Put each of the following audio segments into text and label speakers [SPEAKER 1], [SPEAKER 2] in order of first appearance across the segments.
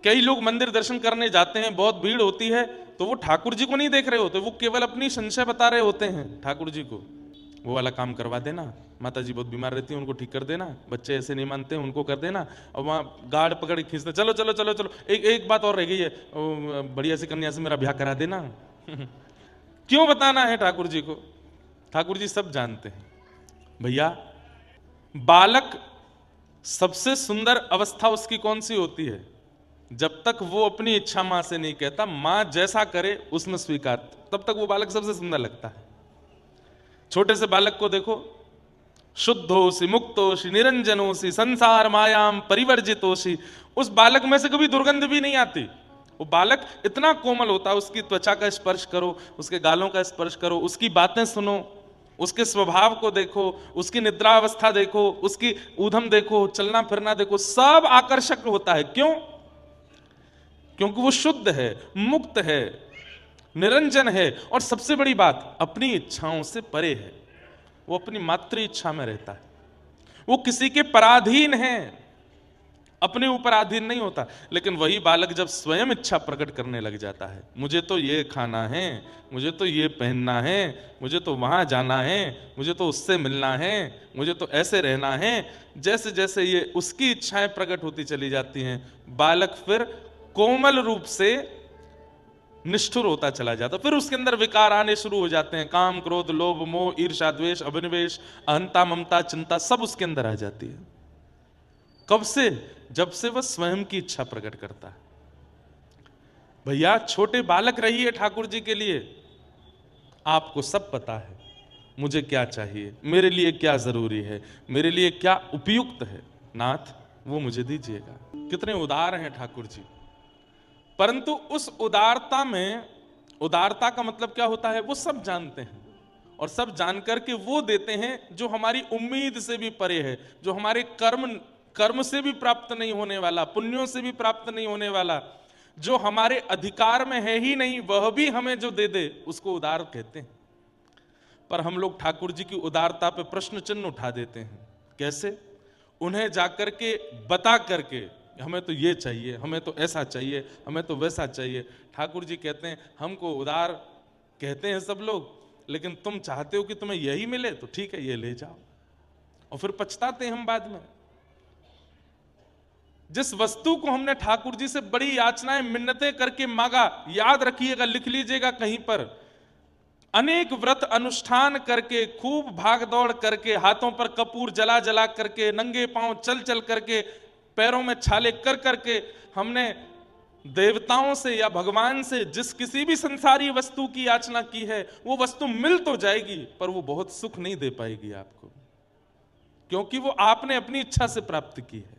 [SPEAKER 1] कई लोग मंदिर दर्शन करने जाते हैं, बहुत भीड़ होती है, तो वो ठाकुर जी को नहीं देख रहे होते, वो केवल अपनी संशय बता रहे होते हैं ठाकुर जी को। वो वाला काम करवा देना, माता जी बहुत बीमार रहती है उनको ठीक कर देना, बच्चे ऐसे नहीं मानते उनको कर देना, और वहाँ गार्ड पकड़ के खींचते, चलो चलो चलो चलो, एक बात और रह गई है, बढ़िया सी कन्या से मेरा ब्याह करा देना। क्यों बताना है ठाकुर जी को? ठाकुर जी सब जानते हैं। भैया, बालक सबसे सुंदर अवस्था उसकी कौन सी होती है? जब तक वो अपनी इच्छा मां से नहीं कहता, मां जैसा करे उसमें स्वीकार, तब तक वो बालक सबसे सुंदर लगता है। छोटे से बालक को देखो, शुद्धोसी मुक्तोसी निरंजनोसी संसार मायाम परिवर्जितोसी, उस बालक में से कभी दुर्गंध भी नहीं आती। वो बालक इतना कोमल होता है, उसकी त्वचा का स्पर्श करो, उसके गालों का स्पर्श करो, उसकी बातें सुनो, उसके स्वभाव को देखो, उसकी निद्रावस्था देखो, उसकी ऊधम देखो, चलना फिरना देखो, सब आकर्षक होता है। क्यों? क्योंकि वो शुद्ध है, मुक्त है, निरंजन है, और सबसे बड़ी बात, अपनी इच्छाओं से परे है। वो अपनी मातृ इच्छा में रहता है, वो किसी के पराधीन है, अपने ऊपर अधीन नहीं होता। लेकिन वही बालक जब स्वयं इच्छा प्रकट करने लग जाता है, मुझे तो ये खाना है, मुझे तो ये पहनना है, मुझे तो वहां जाना है, मुझे तो उससे मिलना है, मुझे तो ऐसे रहना है, जैसे जैसे ये उसकी इच्छाएं प्रकट होती चली जाती हैं, बालक फिर कोमल रूप से निष्ठुर होता चला जाता। फिर उसके अंदर विकार आने शुरू हो जाते हैं, काम क्रोध लोभ मोह ईर्ष्या द्वेष अभिनिवेश अहंता ममता चिंता, सब उसके अंदर आ जाती है। कब से? जब से वह स्वयं की इच्छा प्रकट करता है। भैया, छोटे बालक रहिए ठाकुर जी के लिए, आपको सब पता है मुझे क्या चाहिए, मेरे लिए क्या जरूरी है, मेरे लिए क्या उपयुक्त है, नाथ वो मुझे दीजिएगा। कितने उदार हैं ठाकुर जी। परंतु उस उदारता में, उदारता का मतलब क्या होता है, वो सब जानते हैं, और सब जानकर के वो देते हैं जो हमारी उम्मीद से भी परे है, जो हमारे कर्म से भी प्राप्त नहीं होने वाला, पुण्यों से भी प्राप्त नहीं होने वाला, जो हमारे अधिकार में है ही नहीं, वह भी हमें जो दे दे उसको उदार कहते हैं। पर हम लोग ठाकुर जी की उदारता पे प्रश्न चिन्ह उठा देते हैं। कैसे? उन्हें जाकर के बता करके, हमें तो ये चाहिए, हमें तो ऐसा चाहिए, हमें तो वैसा चाहिए। ठाकुर जी कहते हैं हमको उदार कहते हैं सब लोग, लेकिन तुम चाहते हो कि तुम्हें यही मिले तो ठीक है, ये ले जाओ। और फिर पछताते हैं हम बाद में। जिस वस्तु को हमने ठाकुर जी से बड़ी याचनाएं मिन्नतें करके मांगा, याद रखिएगा, लिख लीजिएगा कहीं पर, अनेक व्रत अनुष्ठान करके, खूब भाग दौड़ करके, हाथों पर कपूर जला जला करके, नंगे पांव चल चल करके, पैरों में छाले कर करके हमने देवताओं से या भगवान से जिस किसी भी संसारी वस्तु की याचना की है, वो वस्तु मिल तो जाएगी पर वो बहुत सुख नहीं दे पाएगी आपको, क्योंकि वो आपने अपनी इच्छा से प्राप्त की है।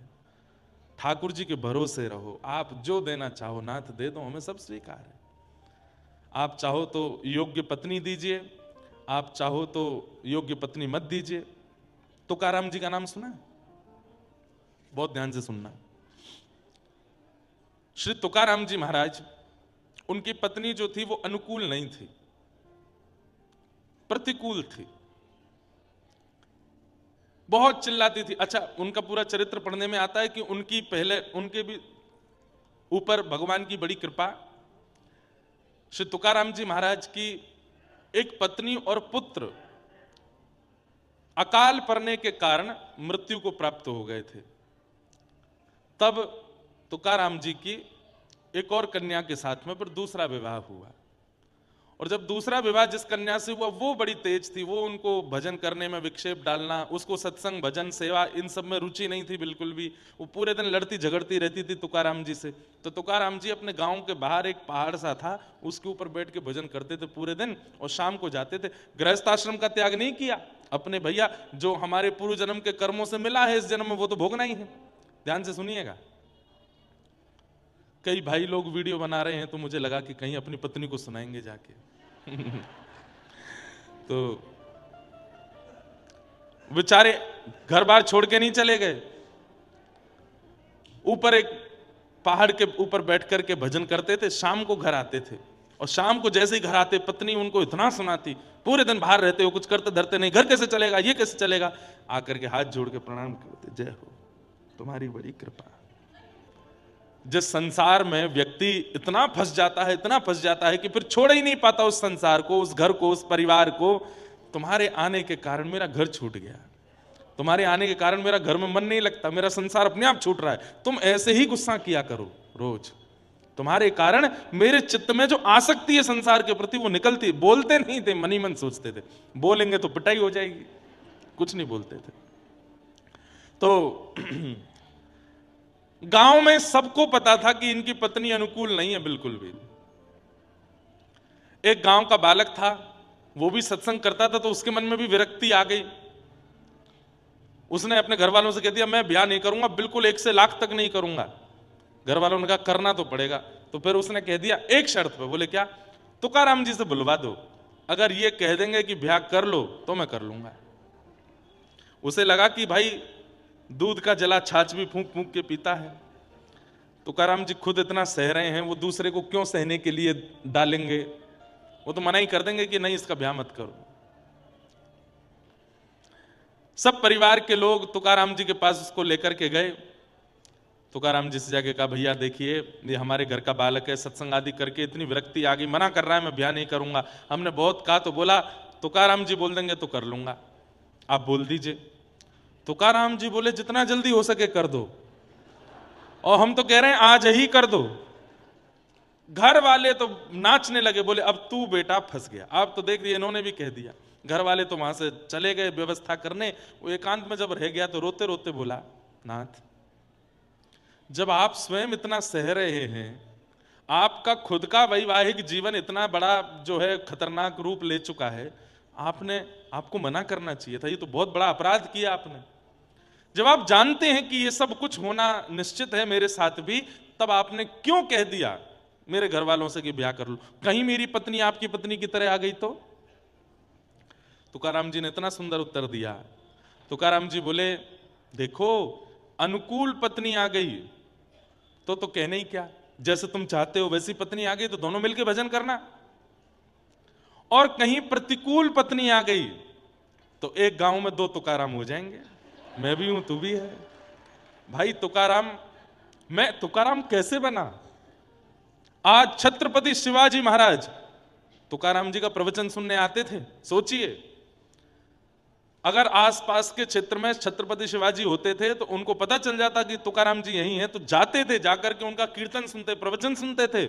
[SPEAKER 1] ठाकुर जी के भरोसे रहो, आप जो देना चाहो नाथ दे दो, हमें सब स्वीकार है। आप चाहो तो योग्य पत्नी दीजिए, आप चाहो तो योग्य पत्नी मत दीजिए। तुकाराम जी का नाम सुना? बहुत ध्यान से सुनना। श्री तुकाराम जी महाराज, उनकी पत्नी जो थी वो अनुकूल नहीं थी, प्रतिकूल थी, बहुत चिल्लाती थी। अच्छा, उनका पूरा चरित्र पढ़ने में आता है कि उनकी पहले, उनके भी ऊपर भगवान की बड़ी कृपा। श्री तुकाराम जी महाराज की एक पत्नी और पुत्र अकाल पड़ने के कारण मृत्यु को प्राप्त हो गए थे। तब तुकाराम जी की एक और कन्या के साथ में फिर दूसरा विवाह हुआ, और जब दूसरा विवाह जिस कन्या से हुआ वो बड़ी तेज थी, वो उनको भजन करने में विक्षेप डालना, उसको सत्संग भजन सेवा इन सब में रुचि नहीं थी बिल्कुल भी। वो पूरे दिन लड़ती झगड़ती रहती थी तुकाराम जी से। तो तुकाराम जी अपने गांव के बाहर एक पहाड़ सा था, उसके ऊपर बैठ के भजन करते थे पूरे दिन, और शाम को जाते थे। गृहस्थाश्रम का त्याग नहीं किया, अपने भैया जो हमारे पूर्व जन्म के कर्मों से मिला है इस जन्म में वो तो भोगना ही है। ध्यान से सुनिएगा। कई भाई लोग वीडियो बना रहे हैं तो मुझे लगा कि कहीं अपनी पत्नी को सुनाएंगे जाके। तो बेचारे घर बार छोड़ के नहीं चले गए, ऊपर एक पहाड़ के ऊपर बैठ करके भजन करते थे, शाम को घर आते थे, और शाम को जैसे ही घर आते पत्नी उनको इतना सुनाती, पूरे दिन बाहर रहते हो, कुछ करते धरते नहीं, घर कैसे चलेगा, ये कैसे चलेगा, आकर के हाथ जोड़ के प्रणाम करते, जय हो तुम्हारी बड़ी कृपा। जिस संसार में व्यक्ति इतना फंस जाता है, इतना फंस जाता है कि फिर छोड़ ही नहीं पाता उस संसार को, उस घर को, उस परिवार को। तुम्हारे आने के कारण मेरा घर छूट गया, तुम्हारे आने के कारण मेरा घर में मन नहीं लगता, मेरा संसार अपने आप छूट रहा है। तुम ऐसे ही गुस्सा किया करो रोज, तुम्हारे कारण मेरे चित्त में जो आसक्ति है संसार के प्रति वो निकलती। बोलते नहीं थे, मन ही मन सोचते थे, बोलेंगे तो पिटाई हो जाएगी, कुछ नहीं बोलते थे। तो गांव में सबको पता था कि इनकी पत्नी अनुकूल नहीं है बिल्कुल भी। एक गांव का बालक था, वो भी सत्संग करता था, तो उसके मन में भी विरक्ति आ गई। उसने अपने घर वालों से कह दिया मैं ब्याह नहीं करूंगा, बिल्कुल 1 से लाख तक नहीं करूंगा। घर वालों ने कहा करना तो पड़ेगा। तो फिर उसने कह दिया एक शर्त पे। बोले क्या? तुकाराम जी से बुलवा दो, अगर ये कह देंगे कि ब्याह कर लो तो मैं कर लूंगा। उसे लगा कि भाई दूध का जला छाछ भी फूंक फूंक के पीता है, तुकाराम जी खुद इतना सह रहे हैं, वो दूसरे को क्यों सहने के लिए डालेंगे, वो तो मना ही कर देंगे कि नहीं इसका ब्याह मत करो। सब परिवार के लोग तुकाराम जी के पास उसको लेकर के गए। तुकाराम जी से जाके कहा भैया देखिए ये हमारे घर का बालक है, सत्संग आदि करके इतनी विरक्ति आ गई, मना कर रहा है मैं ब्याह नहीं करूंगा। हमने बहुत कहा तो बोला तुकाराम जी बोल देंगे तो कर लूंगा, आप बोल दीजिए। तुकाराम जी बोले जितना जल्दी हो सके कर दो, और हम तो कह रहे हैं आज ही कर दो। घर वाले तो नाचने लगे, बोले अब तू बेटा फंस गया, अब तो देख दिया इन्होंने भी कह दिया। घर वाले तो वहां से चले गए व्यवस्था करने। वो एकांत में जब रह गया तो रोते रोते बोला नाथ, जब आप स्वयं इतना सह रहे हैं, आपका खुद का वैवाहिक जीवन इतना बड़ा जो है खतरनाक रूप ले चुका है, आपको मना करना चाहिए था, ये तो बहुत बड़ा अपराध किया आपने। जब आप जानते हैं कि ये सब कुछ होना निश्चित है मेरे साथ भी, तब आपने क्यों कह दिया मेरे घर वालों से कि ब्याह कर लो? कहीं मेरी पत्नी आपकी पत्नी की तरह आ गई तो? तुकाराम जी ने इतना सुंदर उत्तर दिया। तुकाराम जी बोले देखो अनुकूल पत्नी आ गई तो कहने ही क्या, जैसे तुम चाहते हो वैसी पत्नी आ गई तो दोनों मिलकर भजन करना, और कहीं प्रतिकूल पत्नी आ गई तो एक गांव में 2 तुकाराम हो जाएंगे, मैं भी हूं तू भी है। भाई तुकाराम, मैं तुकाराम कैसे बना? आज छत्रपति शिवाजी महाराज तुकाराम जी का प्रवचन सुनने आते थे। सोचिए अगर आसपास के क्षेत्र में छत्रपति शिवाजी होते थे तो उनको पता चल जाता कि तुकाराम जी यही हैं, तो जाते थे, जाकर के उनका कीर्तन सुनते, प्रवचन सुनते थे।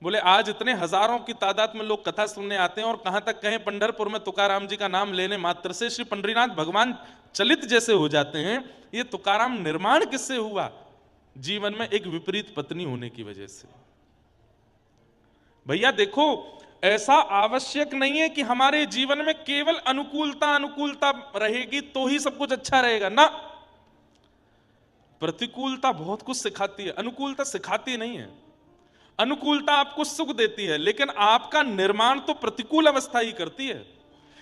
[SPEAKER 1] बोले आज इतने हजारों की तादाद में लोग कथा सुनने आते हैं, और कहां तक कहें पंढरपुर में तुकाराम जी का नाम लेने मात्र से श्री पंडरीनाथ भगवान चलित जैसे हो जाते हैं। ये तुकाराम निर्माण किससे हुआ? जीवन में एक विपरीत पत्नी होने की वजह से। भैया देखो ऐसा आवश्यक नहीं है कि हमारे जीवन में केवल अनुकूलता रहेगी तो ही सब कुछ अच्छा रहेगा ना। प्रतिकूलता बहुत कुछ सिखाती है, अनुकूलता सिखाती नहीं है। अनुकूलता आपको सुख देती है, लेकिन आपका निर्माण तो प्रतिकूल अवस्था ही करती है।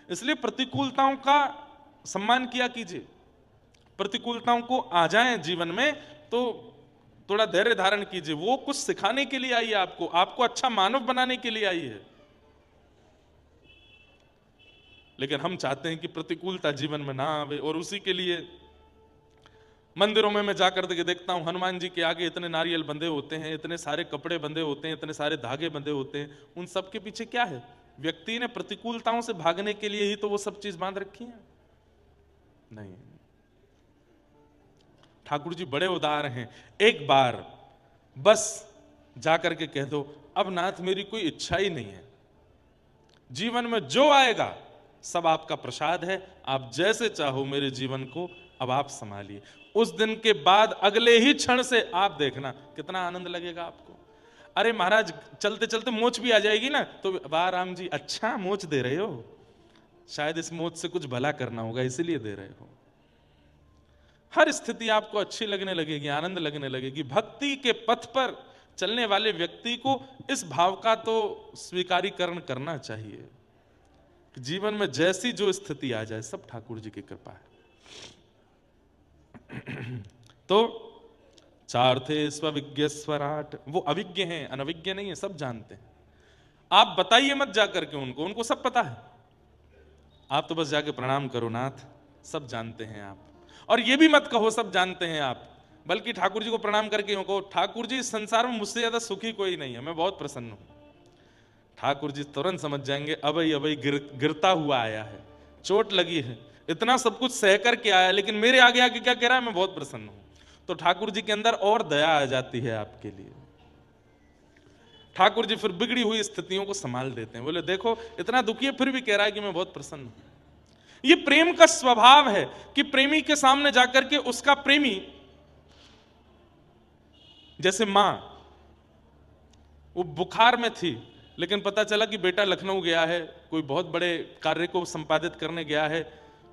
[SPEAKER 1] इसलिए प्रतिकूलताओं का सम्मान किया कीजिए। प्रतिकूलताओं को आ जाए जीवन में तो थोड़ा धैर्य धारण कीजिए, वो कुछ सिखाने के लिए आई है, आपको अच्छा मानव बनाने के लिए आई है। लेकिन हम चाहते हैं कि प्रतिकूलता जीवन में ना आवे, और उसी के लिए मंदिरों में मैं जाकर के देखता हूं हनुमान जी के आगे इतने नारियल बंधे होते हैं, इतने सारे कपड़े बंधे होते हैं, इतने सारे धागे बंधे होते हैं। उन सब के पीछे क्या है? व्यक्ति ने प्रतिकूलताओं से भागने के लिए ही तो वो सब चीज बांध रखी है। नहीं, ठाकुर जी बड़े उदार हैं। एक बार बस जाकर के कह दो अब नाथ मेरी कोई इच्छा ही नहीं है, जीवन में जो आएगा सब आपका प्रसाद है, आप जैसे चाहो मेरे जीवन को अब आप संभालिए। उस दिन के बाद अगले ही क्षण से आप देखना कितना आनंद लगेगा आपको। अरे महाराज चलते चलते मोच भी आ जाएगी ना, तो वाह राम जी अच्छा मोच दे रहे हो, शायद इस मोच से कुछ भला करना होगा इसलिए दे रहे हो। हर स्थिति आपको अच्छी लगने लगेगी, आनंद लगने लगेगी। भक्ति के पथ पर चलने वाले व्यक्ति को इस भाव का तो स्वीकारीकरण करना चाहिए। जीवन में जैसी जो स्थिति आ जाए सब ठाकुर जी की कृपा है। तो चार थे स्वविज्ञ स्वराट, वो अविज्ञ हैं, अनविज्ञ नहीं है, सब जानते हैं। आप बताइए मत जाकर के उनको सब पता है। आप तो बस जाके प्रणाम करो नाथ, सब जानते हैं आप। और ये भी मत कहो सब जानते हैं आप, बल्कि ठाकुर जी को प्रणाम करके यूं कहो, ठाकुर जी इस संसार में मुझसे ज्यादा सुखी कोई नहीं है, मैं बहुत प्रसन्न हूं। ठाकुर जी तुरंत समझ जाएंगे अबई अबई गिरता हुआ आया है, चोट लगी है, इतना सब कुछ सह करके आया, लेकिन मेरे आगे आगे क्या कह रहा है, मैं बहुत प्रसन्न हूं। तो ठाकुर जी के अंदर और दया आ जाती है आपके लिए। ठाकुर जी फिर बिगड़ी हुई स्थितियों को संभाल देते हैं। बोले देखो इतना दुखी है फिर भी कह रहा है कि मैं बहुत प्रसन्न हूं। ये प्रेम का स्वभाव है कि प्रेमी के सामने जाकर के उसका प्रेमी, जैसे मां वो बुखार में थी, लेकिन पता चला कि बेटा लखनऊ गया है, कोई बहुत बड़े कार्य को संपादित करने गया है,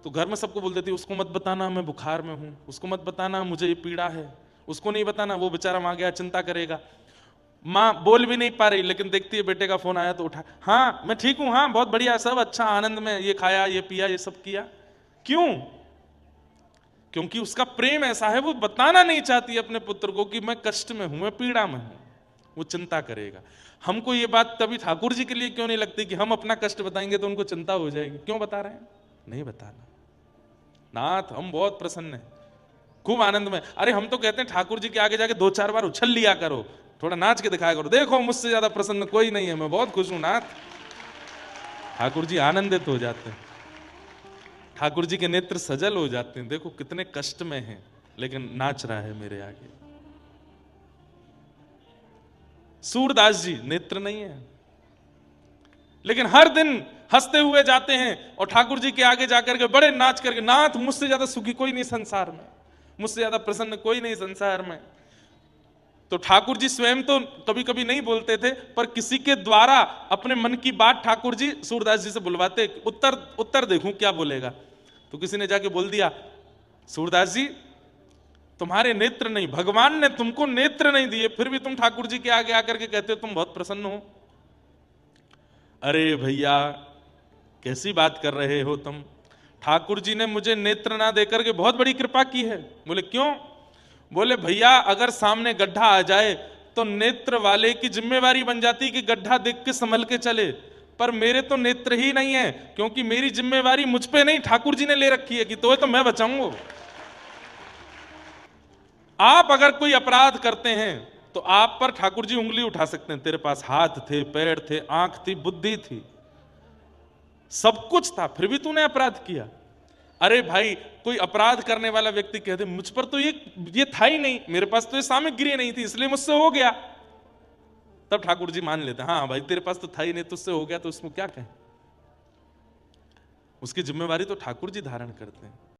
[SPEAKER 1] तो घर में सबको बोल देती उसको मत बताना मैं बुखार में हूं, उसको मत बताना मुझे ये पीड़ा है, उसको नहीं बताना, वो बेचारा वहां गया चिंता करेगा। माँ बोल भी नहीं पा रही, लेकिन देखती है बेटे का फोन आया तो उठा, हाँ मैं ठीक हूं, हाँ बहुत बढ़िया, सब अच्छा आनंद में, ये खाया ये पिया ये सब किया। क्यों? क्योंकि उसका प्रेम ऐसा है, वो बताना नहीं चाहती अपने पुत्र को कि मैं कष्ट में हूं, मैं पीड़ा में हूं, वो चिंता करेगा। हमको ये बात तभी ठाकुर जी के लिए क्यों नहीं लगती कि हम अपना कष्ट बताएंगे तो उनको चिंता हो जाएगी, क्यों बता रहे हैं? नहीं बताना नाथ, हम बहुत प्रसन्न हैं, खूब आनंद में। अरे हम तो कहते हैं ठाकुर जी के आगे जाके 2-4 बार उछल लिया करो, थोड़ा नाच के दिखाया करो, देखो मुझसे ज्यादा प्रसन्न कोई नहीं है, मैं बहुत खुश हूं नाथ। ठाकुर जी आनंदित हो जाते हैं, ठाकुर जी के नेत्र सजल हो जाते हैं, देखो कितने कष्ट में हैं लेकिन नाच रहा है मेरे आगे। सूरदास जी नेत्र नहीं है, लेकिन हर दिन हंसते हुए जाते हैं और ठाकुर जी के आगे जाकर के बड़े नाच करके, नाथ मुझसे ज्यादा सुखी कोई नहीं संसार में, मुझसे ज्यादा प्रसन्न कोई नहीं संसार में। तो ठाकुर जी स्वयं तो कभी कभी नहीं बोलते थे, पर किसी के द्वारा अपने मन की बात ठाकुर जी सूरदास जी से बुलवाते, उत्तर देखूं क्या बोलेगा। तो किसी ने जाके बोल दिया, सूरदास जी तुम्हारे नेत्र नहीं, भगवान ने तुमको नेत्र नहीं दिए, फिर भी तुम ठाकुर जी के आगे आकर के कहते हो तुम बहुत प्रसन्न हो। अरे भैया कैसी बात कर रहे हो तुम, ठाकुर जी ने मुझे नेत्र ना देकर के बहुत बड़ी कृपा की है। बोले क्यों? बोले भैया अगर सामने गड्ढा आ जाए तो नेत्र वाले की जिम्मेवारी बन जाती कि गड्ढा देख के संभल के चले, पर मेरे तो नेत्र ही नहीं है, क्योंकि मेरी जिम्मेवारी मुझ पे नहीं ठाकुर जी ने ले रखी है कि तो मैं बचाऊंगा। आप अगर कोई अपराध करते हैं तो आप पर ठाकुर जी उंगली उठा सकते हैं, तेरे पास हाथ थे, पैर थे, आंख थी, बुद्धि थी, सब कुछ था, फिर भी तूने अपराध किया। अरे भाई कोई अपराध करने वाला व्यक्ति कह दे मुझ पर तो ये था ही नहीं, मेरे पास तो ये सामग्री नहीं थी इसलिए मुझसे हो गया, तब ठाकुर जी मान लेते हैं हाँ भाई तेरे पास तो था ही नहीं, तुझसे हो गया, तो उसमें क्या कहें। उसकी जिम्मेवारी तो ठाकुर जी धारण करते हैं।